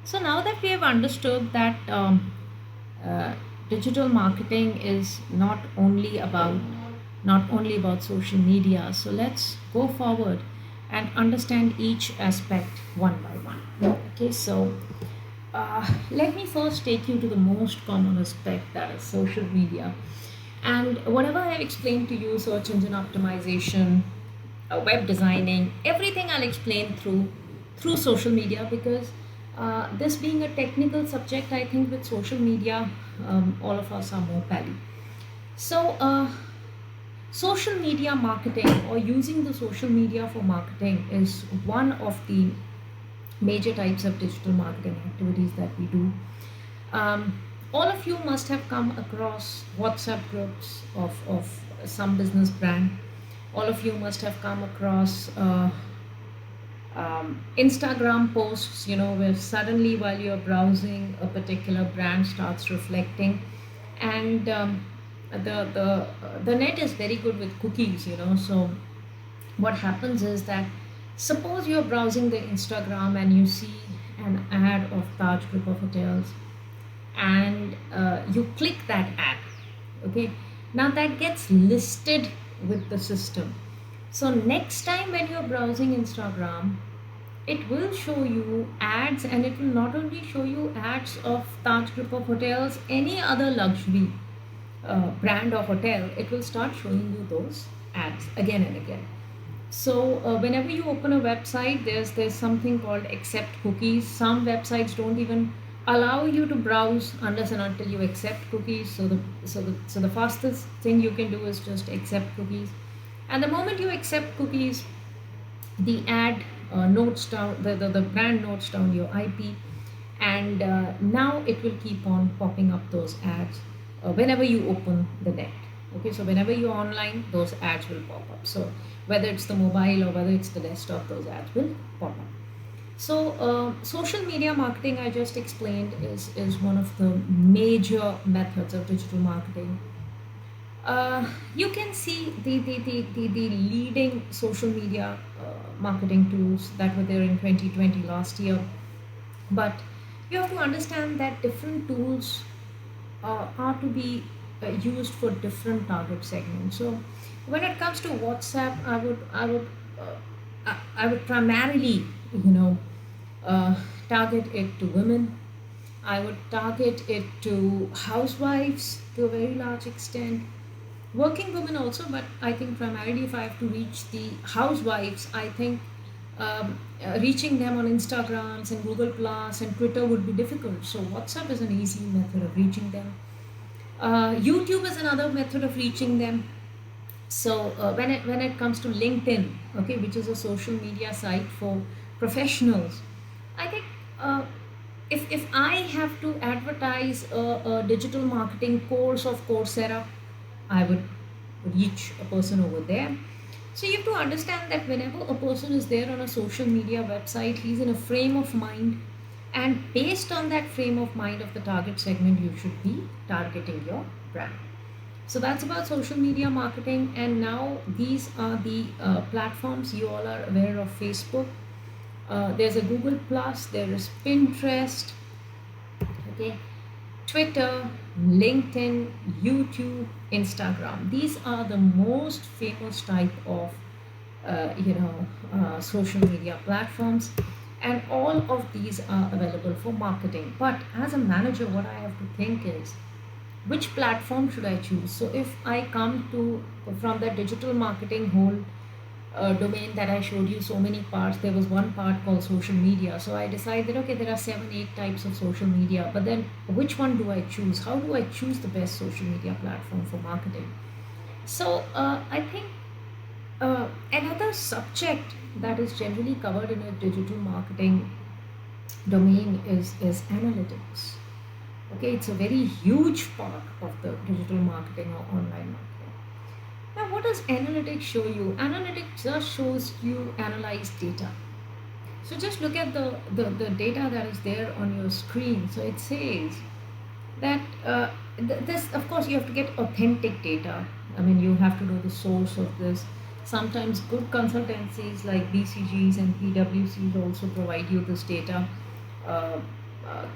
So now that we have understood that uh, digital marketing is not only about social media, so let's go forward and understand each aspect one by one. Okay, so let me first take you to the most common aspect, that is social media. And whatever I have explained to you, search engine optimization, web designing, everything I'll explain through social media, because this being a technical subject, I think with social media, all of us are more pally. So, social media marketing, or using the social media for marketing, is one of the major types of digital marketing activities that we do. All of you must have come across WhatsApp groups of some business brand. All of you must have come across Instagram posts, where suddenly while you're browsing, a particular brand starts reflecting, and the net is very good with cookies. So what happens is that, suppose you're browsing the Instagram and you see an ad of Taj Group of Hotels, and you click that ad. Okay, now that gets listed with the system. So next time when you're browsing Instagram, it will show you ads, and it will not only show you ads of Taj Group of Hotels, any other luxury brand or hotel, it will start showing you those ads again and again. So whenever you open a website, there's something called accept cookies. Some websites don't even allow you to browse unless and until you accept cookies. So the fastest thing you can do is just accept cookies. And the moment you accept cookies, the ad notes down, the brand notes down your IP, and now it will keep on popping up those ads whenever you open the net. Okay, so whenever you're online, those ads will pop up. So whether it's the mobile or whether it's the desktop, those ads will pop up. So social media marketing, I just explained, is one of the major methods of digital marketing. You can see the leading social media marketing tools that were there in 2020, last year. But you have to understand that different tools are to be used for different target segments. So when it comes to WhatsApp, I would primarily, you know, uh, target it to women. I would target it to housewives to a very large extent, working women also, but I think primarily if I have to reach the housewives, I think reaching them on Instagrams and Google Plus and Twitter would be difficult. So WhatsApp is an easy method of reaching them. YouTube is another method of reaching them. So when it comes to LinkedIn, okay, which is a social media site for professionals, I think uh, if I have to advertise a digital marketing course of Coursera, I would reach a person over there. So you have to understand that whenever a person is there on a social media website, he's in a frame of mind, and based on that frame of mind of the target segment, you should be targeting your brand. So that's about social media marketing. And now these are the platforms. You all are aware of Facebook. There's a Google Plus. There is Pinterest. Okay, Twitter, LinkedIn, YouTube, Instagram. These are the most famous type of social media platforms, and all of these are available for marketing. But as a manager, what I have to think is, which platform should I choose? So if I come to from the digital marketing whole domain that I showed you so many parts, there was one part called social media. So I decided, okay, there are 7, 8 types of social media, but then which one do I choose? How do I choose the best social media platform for marketing? So I think another subject that is generally covered in a digital marketing domain is analytics. Okay, it's a very huge part of the digital marketing or online marketing. Now, what does analytics show you? Analytics just shows you analyze data. So just look at the data that is there on your screen. So it says that this, of course, you have to get authentic data. I mean, you have to know the source of this. Sometimes good consultancies like BCGs and PwCs also provide you this data. uh,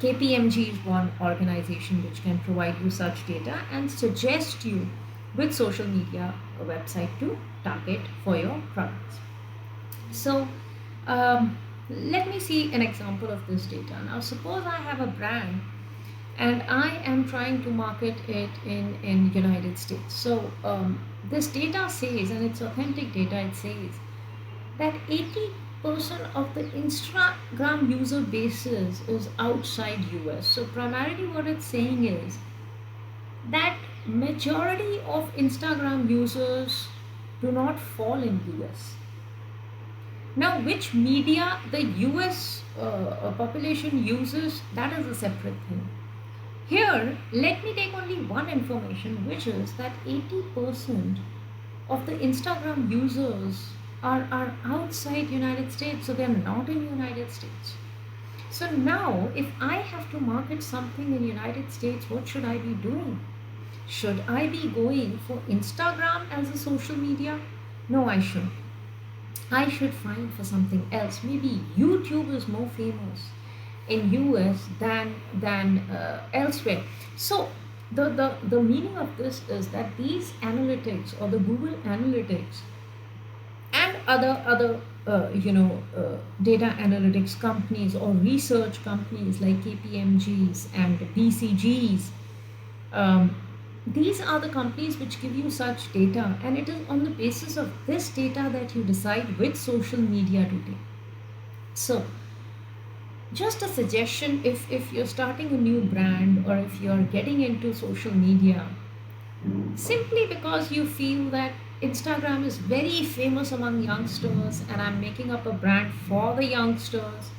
KPMG is one organization which can provide you such data and suggest you with social media website to target for your products. So let me see an example of this data. Now, suppose I have a brand and I am trying to market it in United States. So this data says, and it's authentic data, it says that 80% of the Instagram user bases is outside US. So primarily what it's saying is that majority of Instagram users do not fall in US. Now, which media the US population uses, that is a separate thing. Here, let me take only one information, which is that 80% of the Instagram users are outside United States, so they're not in United States. So now, if I have to market something in United States, what should I be doing? Should I be going for Instagram as a social media? No, I shouldn't. I should find for something else. Maybe YouTube is more famous in US than elsewhere. So the meaning of this is that these analytics or the Google Analytics and other data analytics companies or research companies like KPMGs and BCGs, um, these are the companies which give you such data, and it is on the basis of this data that you decide which social media to take. So just a suggestion, if you're starting a new brand or if you're getting into social media simply because you feel that Instagram is very famous among youngsters and I'm making up a brand for the youngsters,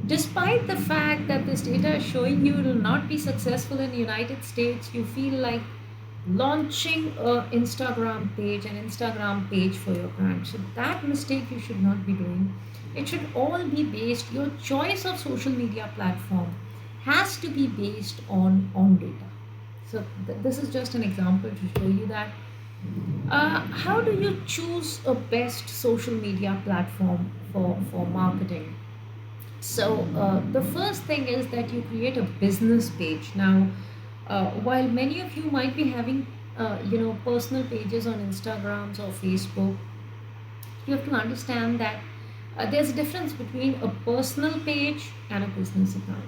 despite the fact that this data is showing you will not be successful in the United States, you feel like launching a Instagram page for your brand. So that mistake you should not be doing. It should all be based, your choice of social media platform has to be based on data. So this is just an example to show you that how do you choose a best social media platform for marketing? So the first thing is that you create a business page. Now, while many of you might be having personal pages on Instagrams or Facebook, you have to understand that there's a difference between a personal page and a business account.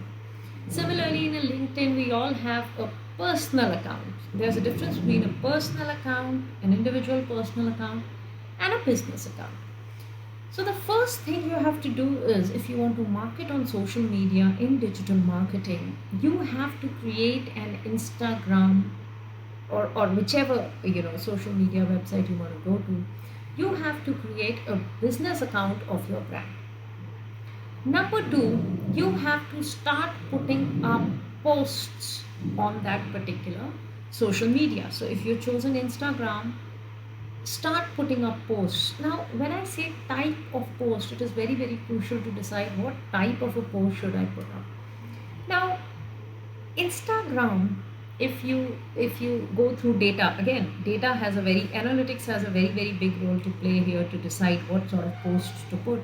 Similarly, in a LinkedIn, we all have a personal account. There's a difference between a personal account, an individual personal account, and a business account. So, the first thing you have to do is if you want to market on social media in digital marketing, you have to create an Instagram or whichever social media website you want to go to. You have to create a business account of your brand. Number two, you have to start putting up posts on that particular social media. So if you've chosen Instagram, start putting up posts. Now, when I say type of post, it is very, very crucial to decide what type of a post should I put up. Now, Instagram, if you go through data, again, data has a very analytics has a very, very big role to play here to decide what sort of posts to put.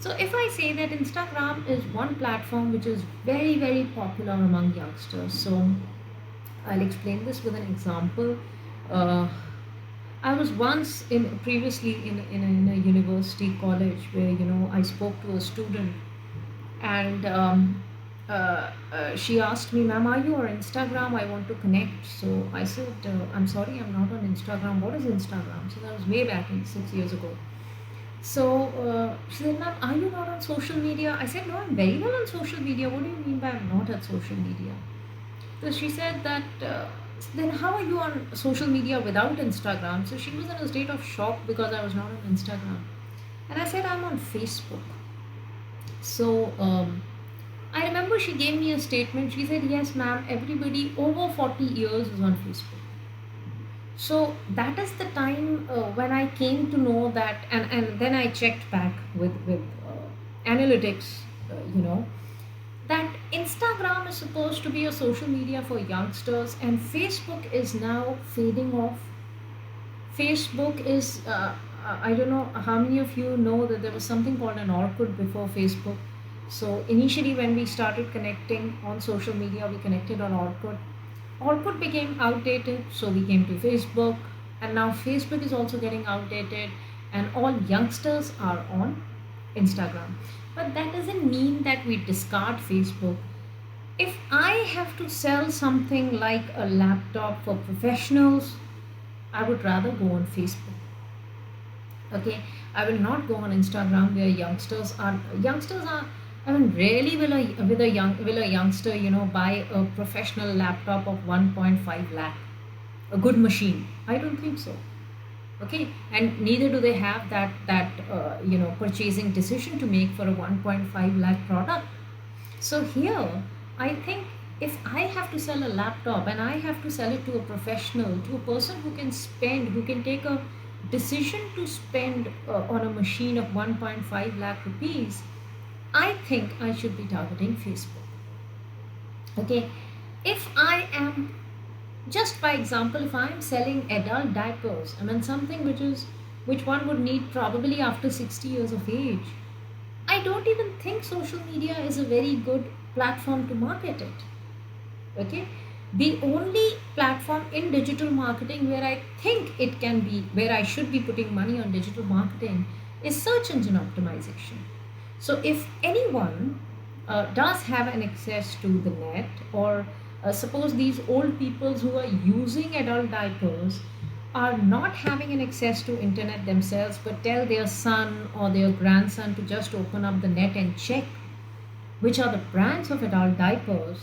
So if I say that Instagram is one platform which is very, very popular among youngsters, so I'll explain this with an example. Uh, I was once previously in a university college where I spoke to a student, and she asked me, "Ma'am, are you on Instagram? I want to connect." So I said, "I'm sorry, I'm not on Instagram. What is Instagram?" So that was way back in 6 years ago. So she said, "Ma'am, are you not on social media?" I said, "No, I'm very well on social media. What do you mean by I'm not at social media?" So she said that, then how are you on social media without Instagram? So she was in a state of shock because I was not on Instagram. And I said, "I'm on Facebook." So I remember she gave me a statement. She said, "Yes, ma'am, everybody over 40 years is on Facebook." So that is the time when I came to know that, and then I checked back with analytics, that Instagram is supposed to be a social media for youngsters, and Facebook is now fading off. Facebook is, I don't know how many of you know that there was something called an Orkut before Facebook. So initially, when we started connecting on social media, we connected on Orkut. Orkut became outdated, so we came to Facebook, and now Facebook is also getting outdated, and all youngsters are on Instagram. But that doesn't mean that we discard Facebook. If I have to sell something like a laptop for professionals, I would rather go on Facebook. Okay, I will not go on Instagram where youngsters are. I mean, really, will a youngster, buy a professional laptop of 1.5 lakh, a good machine? I don't think so. Okay, and neither do they have that purchasing decision to make for a 1.5 lakh product. So here, I think if I have to sell a laptop and I have to sell it to a professional, to a person who can spend, who can take a decision to spend on a machine of 1.5 lakh rupees, I think I should be targeting Facebook. Okay, if I am, just by example, if I am selling adult diapers, I mean something which one would need probably after 60 years of age, I don't even think social media is a very good platform to market it. Okay, the only platform in digital marketing where I think it can be, where I should be putting money on digital marketing, is search engine optimization. So if anyone does have an access to the net, or suppose these old people who are using adult diapers are not having an access to internet themselves, but tell their son or their grandson to just open up the net and check which are the brands of adult diapers,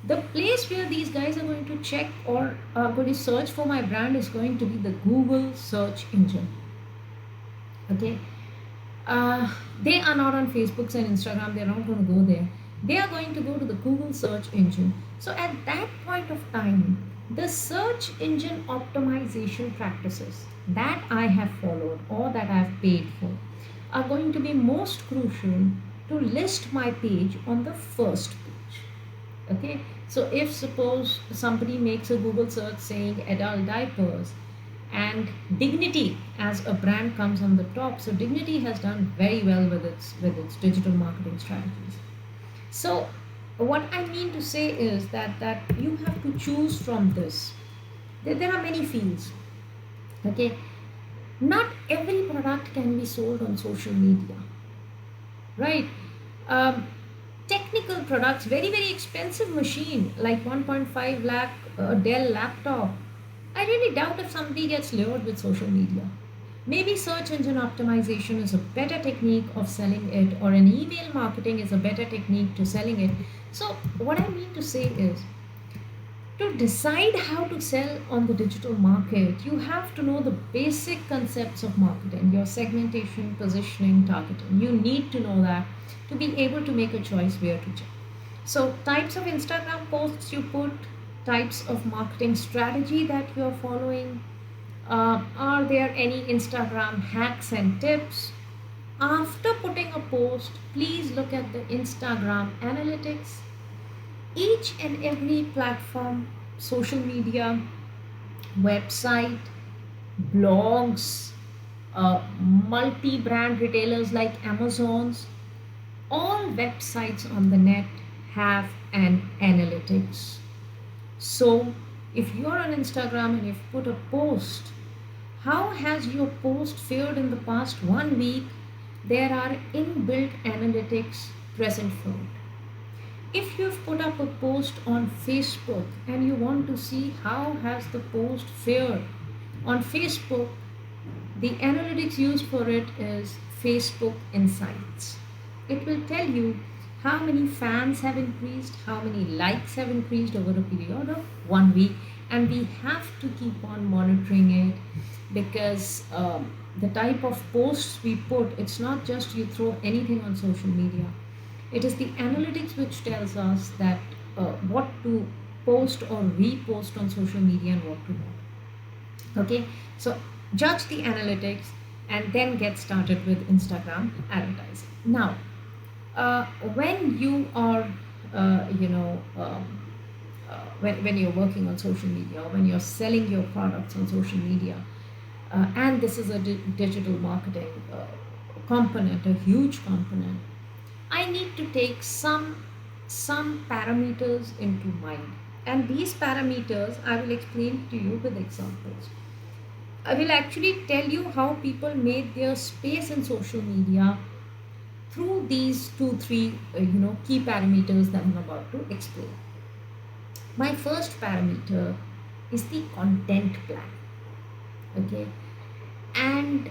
the place where these guys are going to check or are going to search for my brand is going to be the Google search engine. Okay, they are not on Facebook and Instagram, they're not going to go there. They are going to go to the Google search engine. So at that point of time, the search engine optimization practices that I have followed or that I have paid for are going to be most crucial to list my page on the first page. Okay, so if suppose somebody makes a Google search saying adult diapers, and Dignity as a brand comes on the top, so Dignity has done very well with its digital marketing strategies. So what I mean to say is that you have to choose from this. There are many fields. Okay, not every product can be sold on social media, right? um, Technical products, very very expensive machine like 1.5 lakh Dell laptop, I really doubt if somebody gets lured with social media. Maybe search engine optimization is a better technique of selling it, or an email marketing is a better technique to selling it. So what I mean to say is, to decide how to sell on the digital market, you have to know the basic concepts of marketing, your segmentation, positioning, targeting. You need to know that to be able to make a choice where to check. So, types of Instagram posts you put, types of marketing strategy that you are following. Are there any Instagram hacks and tips? After putting a post, please look at the Instagram analytics. Each and every platform, social media, website, blogs, multi-brand retailers like Amazon's, all websites on the net have an analytics. So if you're on Instagram and you've put a post, how has your post fared in the past 1 week? There are inbuilt analytics present for it. If you've put up a post on Facebook and you want to see how has the post fared on Facebook, the analytics used for it is Facebook Insights. It will tell you how many fans have increased, how many likes have increased over a period of 1 week, and we have to keep on monitoring it, because the type of posts we put, it's not just you throw anything on social media. It is the analytics which tells us that what to post or repost on social media and what to not. Okay, so judge the analytics and then get started with Instagram advertising. Now, when you are, when you're working on social media, or when you're selling your products on social media, and this is a digital marketing component, a huge component, I need to take some parameters into mind. And these parameters I will explain to you with examples. I will actually tell you how people made their space in social media through these two, three, key parameters that I'm about to explain. My first parameter is the content plan. Okay, and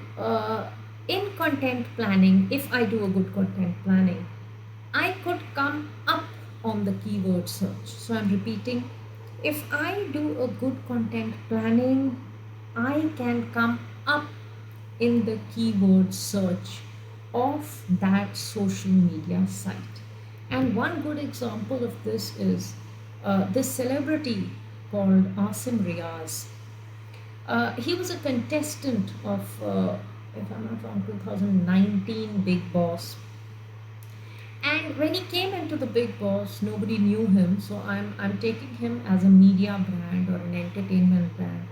in content planning, if I do a good content planning, I could come up on the keyword search. So I'm repeating, if I do a good content planning, I can come up in the keyword search of that social media site. And one good example of this is this celebrity called Asim Riaz. He was a contestant of, if I'm not wrong, 2019 Big Boss. And when he came into the Big Boss, nobody knew him. So I'm taking him as a media brand or an entertainment brand.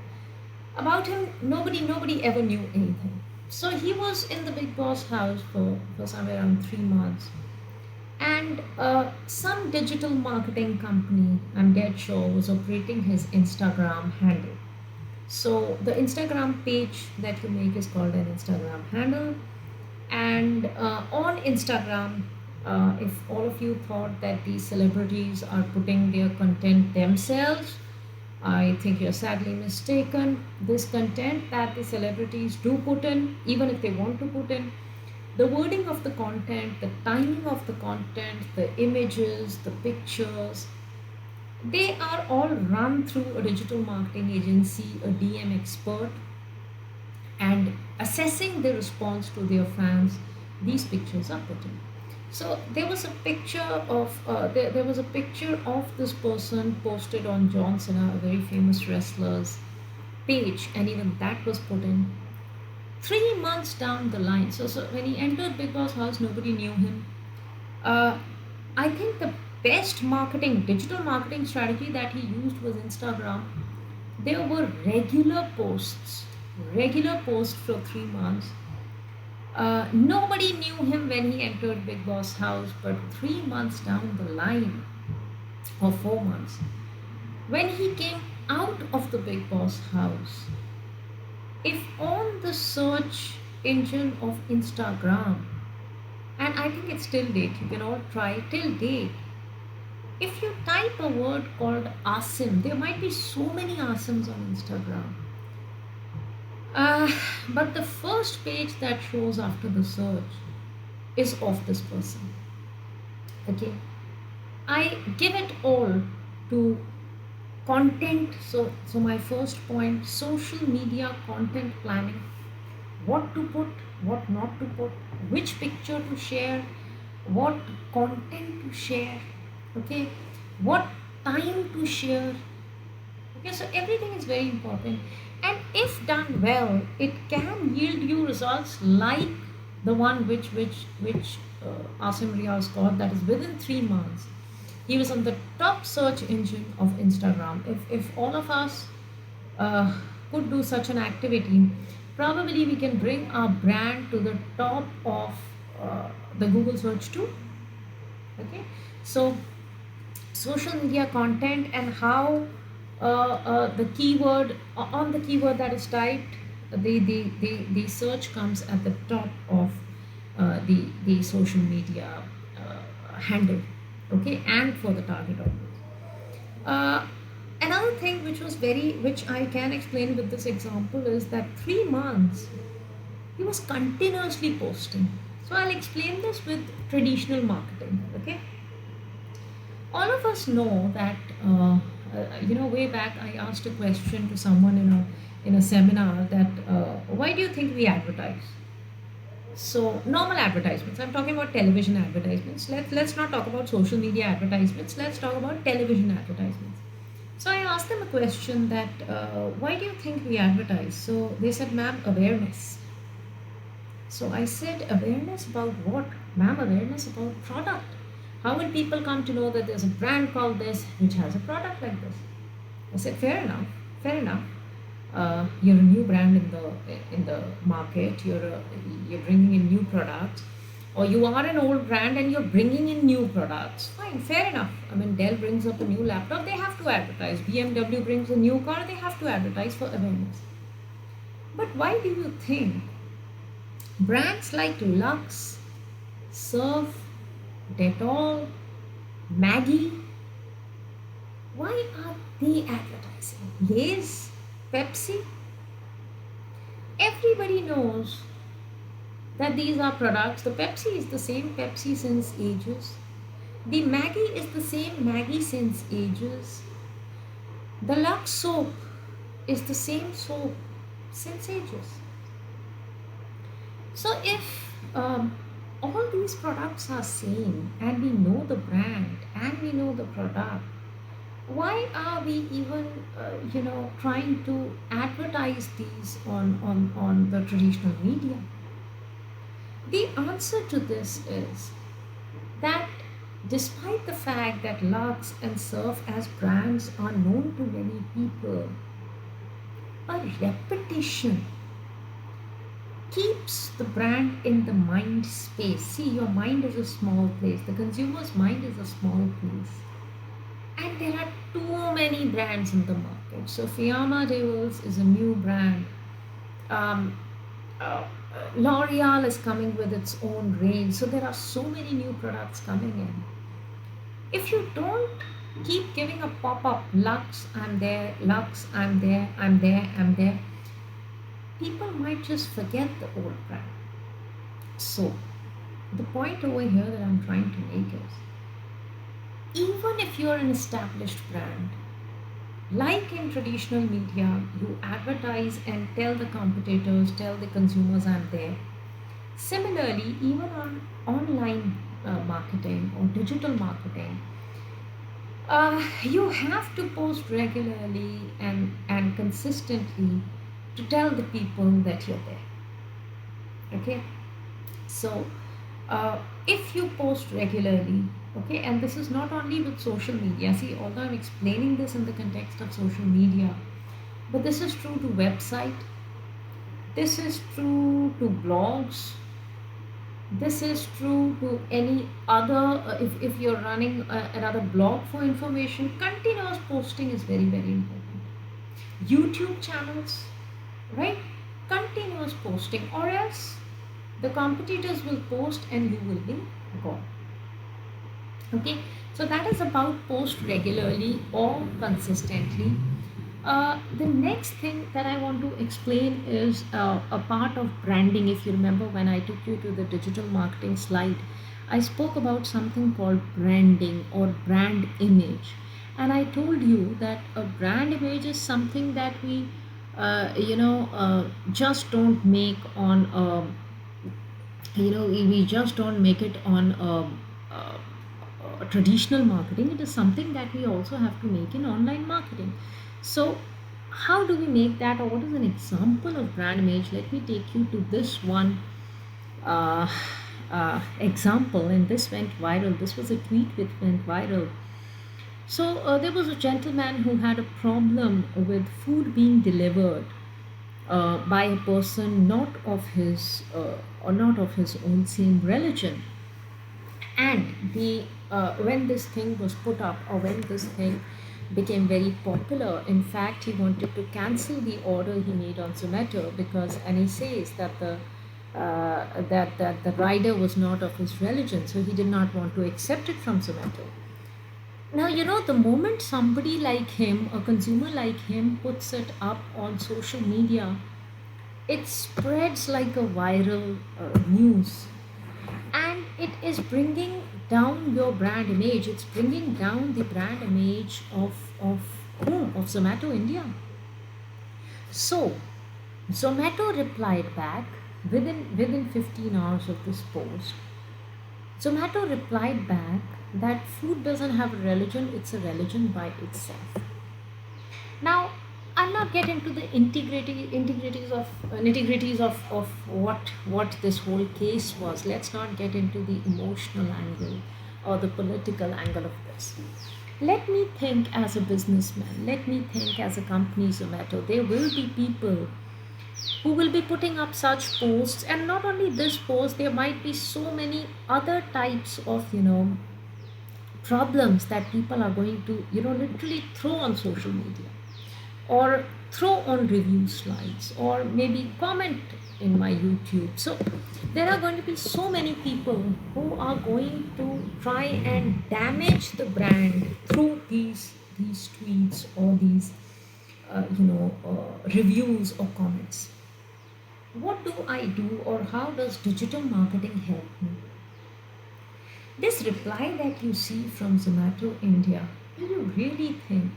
About him, nobody ever knew anything. So he was in the Big Boss house for somewhere around 3 months. And some digital marketing company, I'm dead sure, was operating his Instagram handle. So the Instagram page that you make is called an Instagram handle. And on Instagram, if all of you thought that these celebrities are putting their content themselves, I think you're sadly mistaken. This content that the celebrities do put in, even if they want to put in, the wording of the content, the timing of the content, the images, the pictures, they are all run through a digital marketing agency, a DM expert, and assessing the response to their fans, these pictures are put in. So there was a picture of there was a picture of this person posted on John Cena, a very famous wrestler's page, and even that was put in 3 months down the line. So when he entered Big Boss house, nobody knew him. uh, I think the best marketing, digital marketing strategy that he used was Instagram. There were regular posts for 3 months. Nobody knew him when he entered Big Boss house, but 3 months down the line, or 4 months, when he came out of the Big Boss house, if on the search engine of Instagram, and I think it's till date, you can all try till date, if you type a word called Asim, there might be so many Asims on Instagram. Uh, but the first page that shows after the search is of this person. Okay, I give it all to content. So my first point: social media content planning. What to put, what not to put, which picture to share, what content to share. Okay, what time to share. Okay, so everything is very important, and if done well, it can yield you results like the one which Asim Riaz got. That is within 3 months, he was on the top search engine of Instagram. If all of us uh, could do such an activity, probably we can bring our brand to the top of the Google search too. Okay, so social media content and how the keyword on the keyword that is typed, the search comes at the top of the social media handle. Okay, and for the target audience. uh, Another thing which I can explain with this example is that 3 months he was continuously posting. So I'll explain this with traditional marketing. Okay, all of us know that way back I asked a question to someone in a seminar that why do you think we advertise? So normal advertisements, I'm talking about television advertisements. Let's not talk about social media advertisements, let's talk about television advertisements. So I asked them a question that why do you think we advertise? So they said, ma'am, awareness. So I said, awareness about what? Ma'am, awareness about product. How will people come to know that there's a brand called this which has a product like this? I said, fair enough, fair enough. You're a new brand in the market. You're bringing in new products. Or you are an old brand and you're bringing in new products. Fine, fair enough. I mean, Dell brings up a new laptop, they have to advertise. BMW brings a new car, they have to advertise for awareness. But why do you think brands like Lux, Surf, Dettol, Maggie, why are they advertising? Lay's, Pepsi? Everybody knows that these are products. The Pepsi is the same Pepsi since ages. The Maggie is the same Maggie since ages. The Lux soap is the same soap since ages. So if all these products are same and we know the brand and we know the product, why are we even trying to advertise these on the traditional media? The answer to this is that despite the fact that Lux and Surf as brands are known to many people, a repetition keeps the brand in the mind space. See, your mind is a small place, the consumer's mind is a small place, and there are too many brands in the market. So Fiamma Devils is a new brand. um, uh, L'Oreal is coming with its own range. So there are so many new products coming in. If you don't keep giving a pop up, Lux, I'm there, Lux, I'm there, I'm there, I'm there, people might just forget the old brand. So the point over here that I'm trying to make is, even if you're an established brand, like in traditional media, you advertise and tell the competitors, tell the consumers, I'm there. Similarly, even on online marketing or digital marketing, you have to post regularly and consistently to tell the people that you're there. Okay, so if you post regularly, okay, and this is not only with social media. See, although I'm explaining this in the context of social media, but this is true to website, this is true to blogs, this is true to any other if you're running another blog for information, continuous posting is very, very important. YouTube channels, right? Continuous posting, or else the competitors will post and you will be gone. Okay, so that is about post regularly or consistently. The next thing that I want to explain is a part of branding. If you remember, when I took you to the digital marketing slide, I spoke about something called branding or brand image. And I told you that a brand image is something that we, just don't make on, we just don't make it on traditional marketing. It is something that we also have to make in online marketing. So how do we make that, or what is an example of brand image? Let me take you to this one uh, example, and this went viral. This was a tweet which went viral. So there was a gentleman who had a problem with food being delivered by a person not of his or not of his own same religion. And the when this thing was put up, or when this thing became very popular, in fact he wanted to cancel the order he made on Zomato, because, and he says that the rider was not of his religion, so he did not want to accept it from Zomato. Now, the moment somebody like him, a consumer like him, puts it up on social media, it spreads like a viral news, and it is bringing down your brand image. It's bringing down the brand image of Zomato India. So Zomato replied back within 15 hours of this post. Zomato replied back that food doesn't have a religion, it's a religion by itself. Now, I'll not get into the integrities of nitty-gritties of what this whole case was. Let's not get into the emotional angle or the political angle of this. Let me think as a businessman. Let me think as a company, Zomato. There will be people who will be putting up such posts. And not only this post, there might be so many other types of problems that people are going to literally throw on social media, or throw on review slides, or maybe comment in my YouTube. So there are going to be so many people who are going to try and damage the brand through these tweets or these reviews or comments. What do I do, or how does digital marketing help me? This reply that you see from Zomato India, do you really think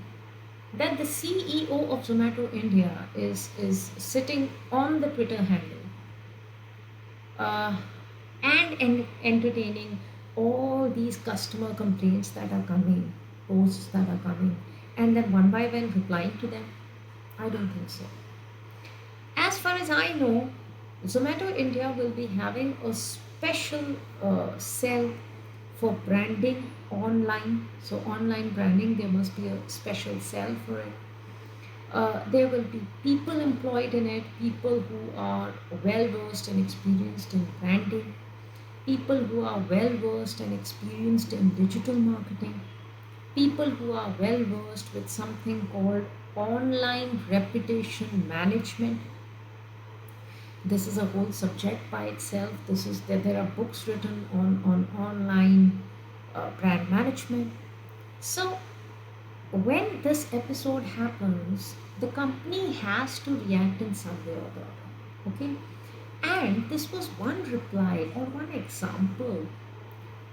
that the CEO of Zomato India is sitting on the Twitter handle, uh, and entertaining all these customer complaints that are coming, posts that are coming, and then one by one replying to them? I don't think so. As far as I know, Zomato India will be having a special cell for branding online. So, online branding, there must be a special cell for it. There will be people employed in it, people who are well versed and experienced in branding, people who are well versed and experienced in digital marketing, people who are well versed with something called online reputation management. This is a whole subject by itself. This is there are books written on online brand management. So when this episode happens, the company has to react in some way or the other. Okay, and this was one reply or one example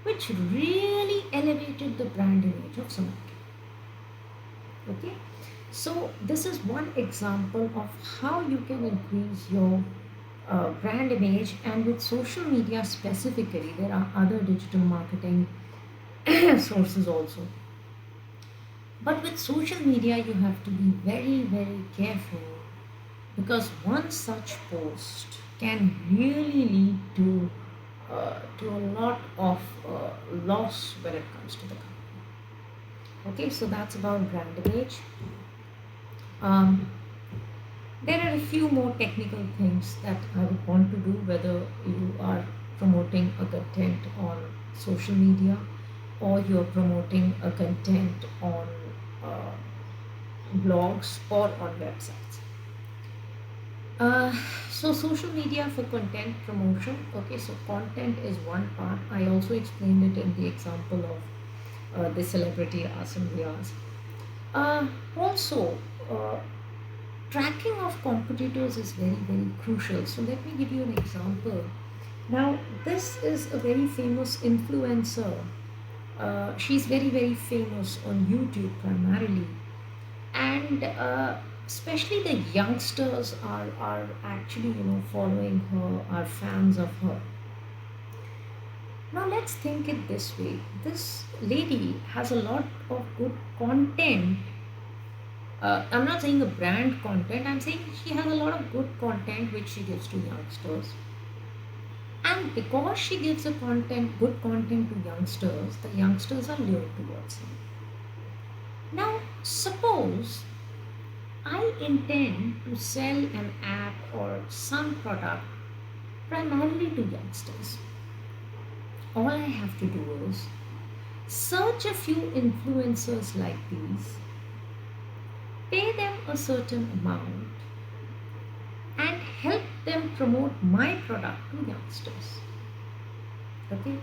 which really elevated the brand image of Zomato. Okay, so this is one example of how you can increase your brand image. And with social media specifically, there are other digital marketing sources also, but with social media you have to be very very careful, because one such post can really lead to a lot of loss when it comes to the company. Okay, so that's about brand image. um, there are a few more technical things that I would want to do, whether you are promoting a content on social media, or you're promoting a content on uh, blogs or on websites. Uh, so social media for content promotion. Okay, so content is one part. I also explained it in the example of the celebrity Asim Riaz. Also, uh, tracking of competitors is very very crucial. So let me give you an example. Now, this is a very famous influencer. She's very very famous on YouTube primarily, and especially the youngsters are actually following her, are fans of her. Now let's think it this way: this lady has a lot of good content. I'm not saying a brand content, I'm saying she has a lot of good content which she gives to youngsters. And because she gives a content good content to youngsters, the youngsters are lured towards her. Now suppose I intend to sell an app or some product primarily to youngsters. All I have to do is search a few influencers like these, pay them a certain amount, and help them promote my product to youngsters. Okay?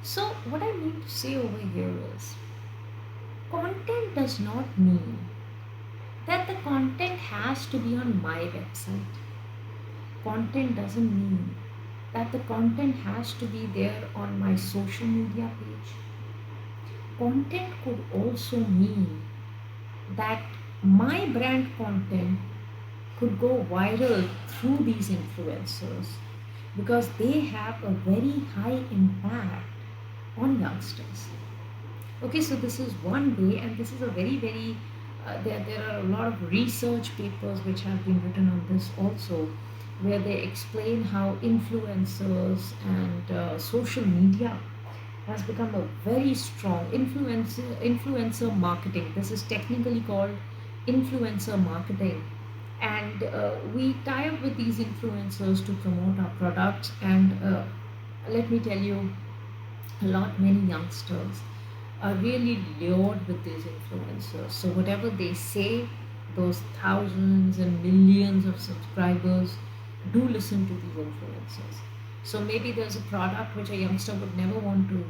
So, what I mean to say over here is content does not mean that the content has to be on my website. Content doesn't mean that the content has to be there on my social media page. Content could also mean that my brand content could go viral through these influencers, because they have a very high impact on youngsters. Okay, so this is one way, and this is a very, very there are a lot of research papers which have been written on this also, where they explain how influencers and social media has become a very strong influencer marketing. This is technically called influencer marketing. And we tie up with these influencers to promote our products. And let me tell you, a lot many youngsters are really lured with these influencers. So whatever they say, those thousands and millions of subscribers do listen to these influencers. So maybe there's a product which a youngster would never want to,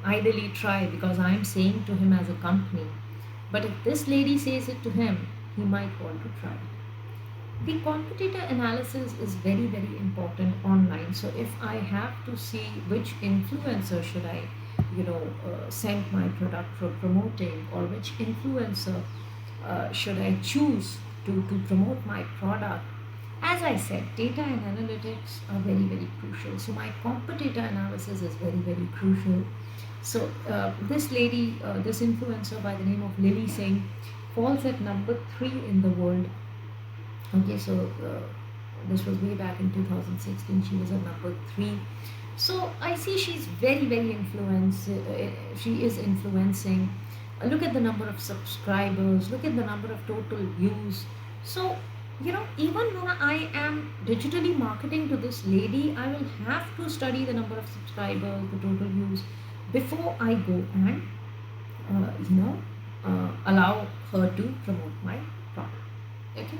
ideally try, because I'm saying to him as a company. But if this lady says it to him, he might want to try it. The competitor analysis is very very important online. So if I have to see which influencer should I send my product for promoting, or which influencer should I choose to promote my product, as I said, data and analytics are very very crucial. So my competitor analysis is very very crucial. So this lady, this influencer by the name of Lily Singh, falls at number 3 in the world. Okay, so this was way back in 2016. She was at number 3. So I see she's very, very influence. She is influencing. Look at the number of subscribers. Look at the number of total views. So even when I am digitally marketing to this lady, I will have to study the number of subscribers, the total views, before I go and allow her to promote my product. Okay.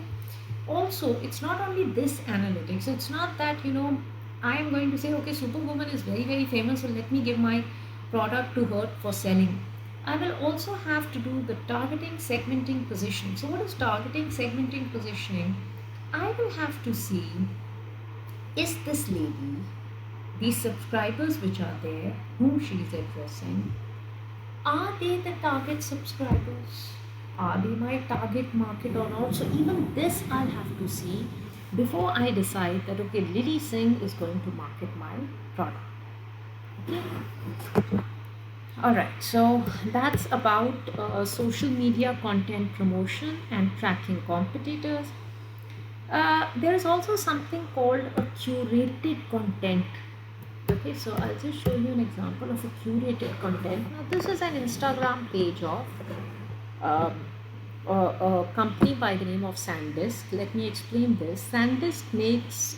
Also, it's not only this analytics. It's not that I am going to say, okay, Superwoman is very very famous, so let me give my product to her for selling. I will also have to do the targeting, segmenting, positioning. So what is targeting, segmenting, positioning? I will have to see, is this lady, these subscribers which are there, whom she is addressing, are they the target subscribers? Are they my target market or not? So even this I'll have to see before I decide that okay, Lily Singh is going to market my product. Okay. All right. So that's about social media content promotion and tracking competitors. There is also something called a curated content. Okay, so I'll just show you an example of a curated content. Now, this is an Instagram page of um, a company by the name of SanDisk. Let me explain this. SanDisk makes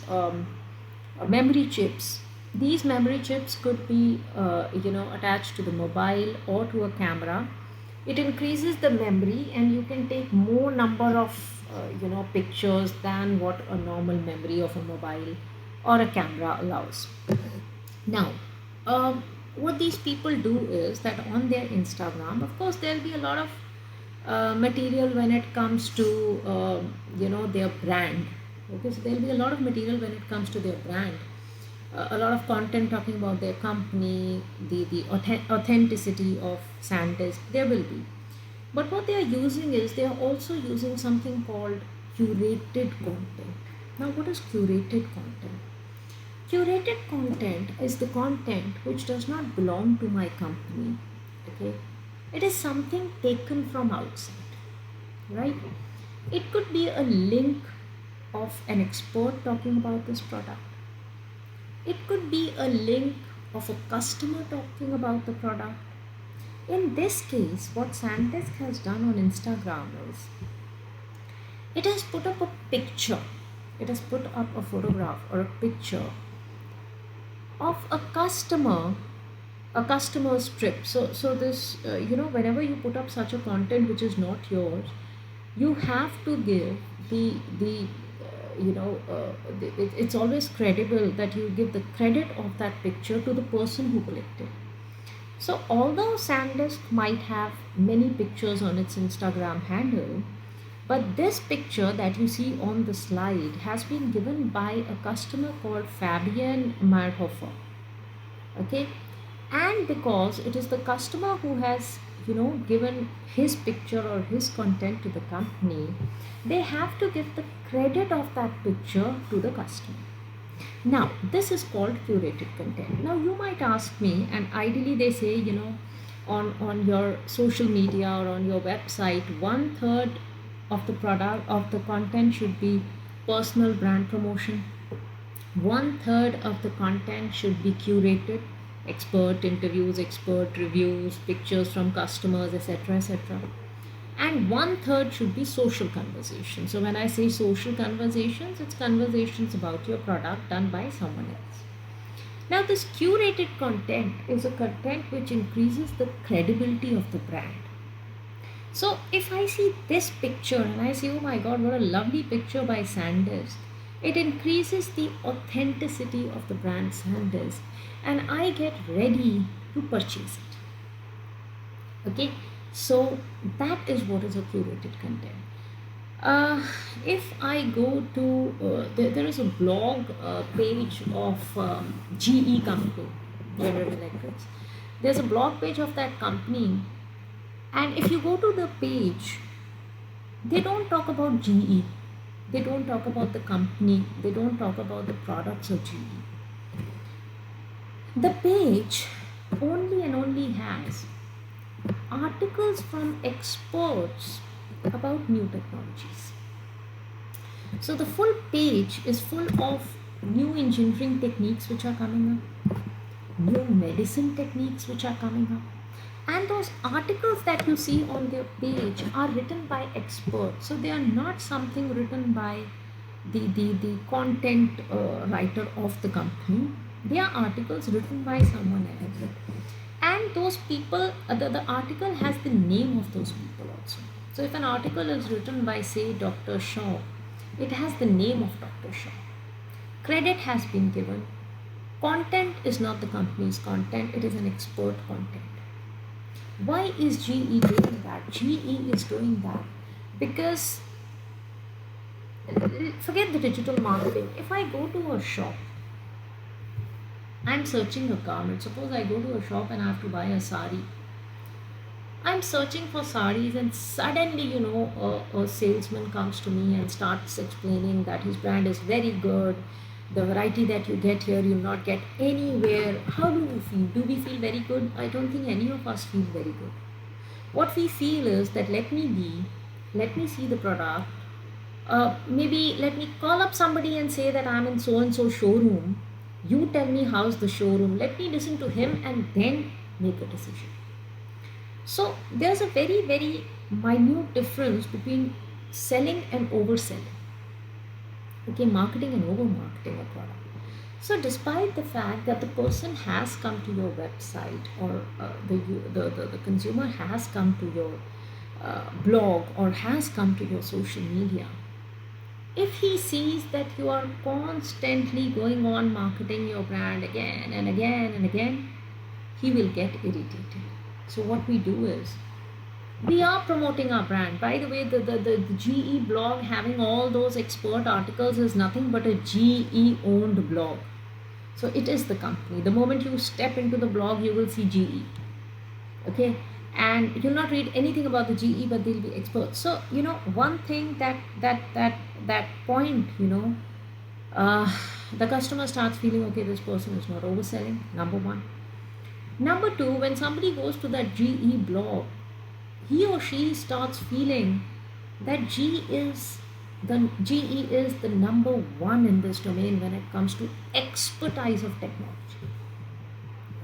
memory chips. These memory chips could be, attached to the mobile or to a camera. It increases the memory, and you can take more number of, pictures than what a normal memory of a mobile or a camera allows. Now, what these people do is that on their Instagram, of course, there'll be a lot of material when it comes to their brand. Okay, so there'll be a lot of material when it comes to their brand. A lot of content talking about their company, the authenticity of SanDisk. There will be, but what they are using is they are also using something called curated content. Now, what is curated content? Curated content is the content which does not belong to my company. Okay, it is something taken from outside, right? It could be a link of an expert talking about this product. It could be a link of a customer talking about the product. In this case, what SanDisk has done on Instagram is it has put up a picture, it has put up a photograph or a picture of a customer's trip. So this whenever you put up such a content which is not yours, you have to give the it's always credible that you give the credit of that picture to the person who collected. So although SanDisk might have many pictures on its Instagram handle, but this picture that you see on the slide has been given by a customer called Fabian Marhofer. Okay, and because it is the customer who has given his picture or his content to the company, they have to give the credit of that picture to the customer. Now this is called curated content. Now you might ask me, and ideally they say on your social media or on your website, 1/3 of the product of the content should be personal brand promotion, 1/3 of the content should be curated, expert interviews, expert reviews, pictures from customers, etc., etc. and one third should be social conversation. So when I say social conversations, it's conversations about your product done by someone else. Now, this curated content is a content which increases the credibility of the brand. So if I see this picture and I say, oh my god, what a lovely picture by Sandisk, it increases the authenticity of the brand Sandisk, and I get ready to purchase it. Okay, so that is what is a curated content. Uh, if I go to, there is a blog page of GE company, General Electrics. There's a blog page of that company, and if you go to the page, they don't talk about GE, they don't talk about the company, they don't talk about the products of GE. The page only and only has articles from experts about new technologies. So the full page is full of new engineering techniques which are coming up, new medicine techniques which are coming up. And those articles that you see on their page are written by experts. So they are not something written by the content writer of the company. They are articles written by someone else. And those people, the article has the name of those people also. So if an article is written by, say, Dr. Shaw, it has the name of Dr. Shaw. Credit has been given. Content is not the company's content, it is an expert content. Why is GE doing that? GE is doing that because, forget the digital marketing. If I go to a shop, I'm searching a garment. Suppose I go to a shop and I have to buy a sari. I'm searching for saris, and suddenly, a salesman comes to me and starts explaining that his brand is very good. The variety that you get here, you'll not get anywhere. How do we feel? Do we feel very good? I don't think any of us feel very good. What we feel is that let me see the product. Maybe let me call up somebody and say that I'm in so and so showroom. You tell me how's the showroom. Let me listen to him and then make a decision. So there's a very, very minute difference between selling and overselling. Okay, marketing and over marketing a product. So despite the fact that the person has come to your website, or the consumer has come to your blog, or has come to your social media, if he sees that you are constantly going on marketing your brand again and again and again, he will get irritated. So what we do is, we are promoting our brand. By the way, the GE blog having all those expert articles is nothing but a GE owned blog. So it is the company. The moment you step into the blog, you will see GE. Okay, and you'll not read anything about the GE, but they'll be experts. So one thing that point, the customer starts feeling, okay, this person is not overselling. Number one. Number two, when somebody goes to that GE blog, he or she starts feeling that GE is the number one in this domain when it comes to expertise of technology.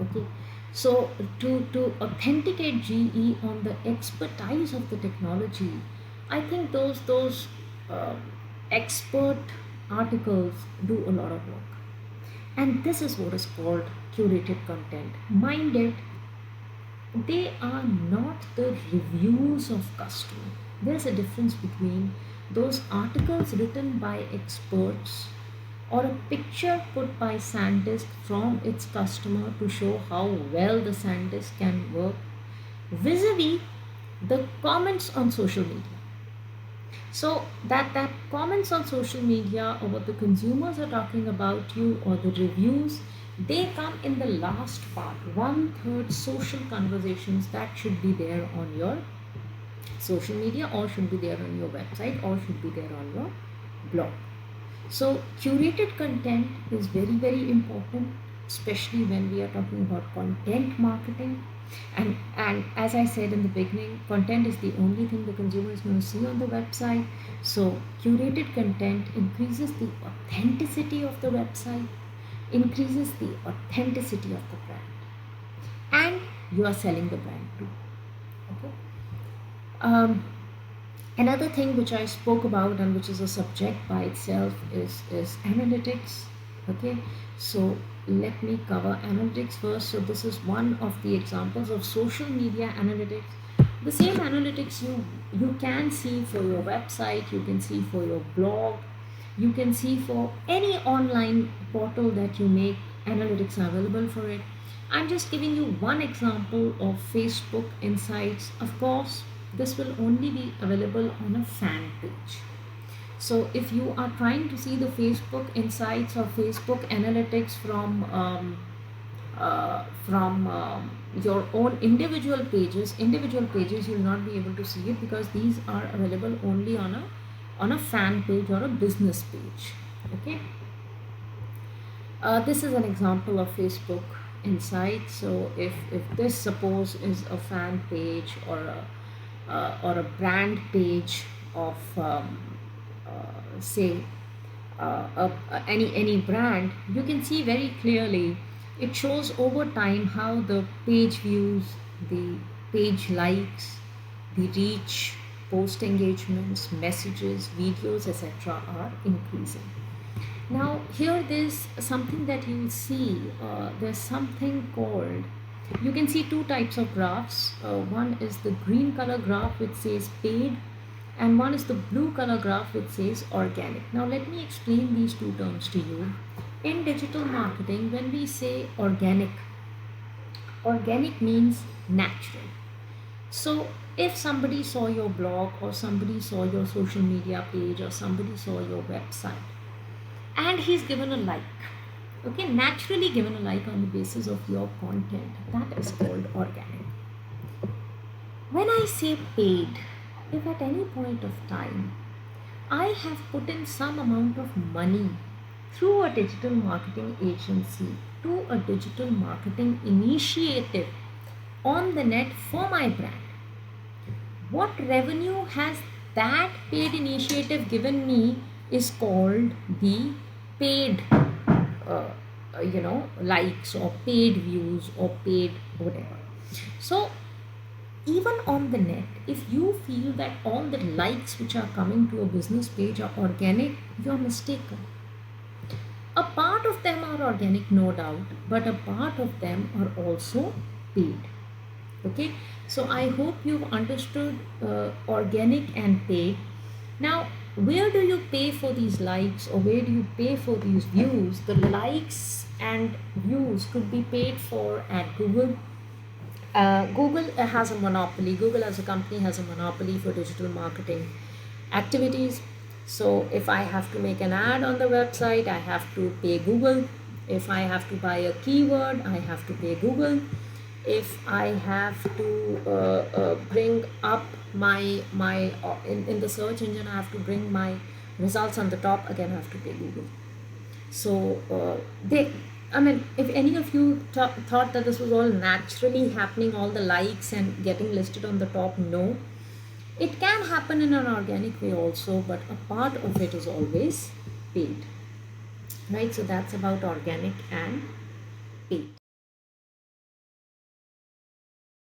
Okay, so to authenticate GE on the expertise of the technology, I think those expert articles do a lot of work, and this is what is called curated content. Mind it, they are not the reviews of customer. There's a difference between those articles written by experts or a picture put by Sandisk from its customer to show how well the Sandisk can work, vis-a-vis the comments on social media. So that comments on social media, or what the consumers are talking about you, or the reviews, they come in the last part. One third social conversations that should be there on your social media, or should be there on your website, or should be there on your blog. So curated content is very, very important, especially when we are talking about content marketing. And as I said in the beginning, content is the only thing the consumer is going to see on the website. So curated content increases the authenticity of the website, increases the authenticity of the brand, and you are selling the brand too. Okay. Another thing which I spoke about and which is a subject by itself is analytics. Okay, so let me cover analytics first. So this is one of the examples of social media analytics. The same analytics you can see for your website, you can see for your blog, you can see for any online portal that you make. Analytics are available for it. I'm just giving you one example of Facebook Insights. Of course, this will only be available on a fan page. So if you are trying to see the Facebook Insights or Facebook Analytics from your own individual pages, you'll not be able to see it because these are available only on a fan page or a business page. Okay. This is an example of Facebook Insight. So if this suppose is a fan page or a brand page of say any brand, you can see very clearly. It shows over time how the page views, the page likes, the reach, post engagements, messages, videos, etc. are increasing. Now here there's something that you will see. There's something called, you can see two types of graphs. One is the green color graph which says paid, and one is the blue color graph which says organic. Now let me explain these two terms to you. In digital marketing, when we say organic means natural. So if somebody saw your blog or somebody saw your social media page or somebody saw your website and he's given a like, okay, naturally given a like on the basis of your content, that is called organic. When I say paid, if at any point of time I have put in some amount of money through a digital marketing agency to a digital marketing initiative on the net for my brand, what revenue has that paid initiative given me is called the paid likes or paid views or paid whatever. So even on the net, if you feel that all the likes which are coming to a business page are organic, you are mistaken. A part of them are organic, no doubt, but a part of them are also paid. Okay, so I hope you've understood organic and paid. Now, where do you pay for these likes or where do you pay for these views? The likes and views could be paid for at Google. Google has a monopoly. Google as a company has a monopoly for digital marketing activities. So if I have to make an ad on the website, I have to pay Google. If I have to buy a keyword, I have to pay Google. If I have to bring up in the search engine, I have to bring my results on the top, again I have to pay Google. So if any of you thought that this was all naturally happening, all the likes and getting listed on the top, no. It can happen in an organic way also, but a part of it is always paid. Right? So that's about organic and paid.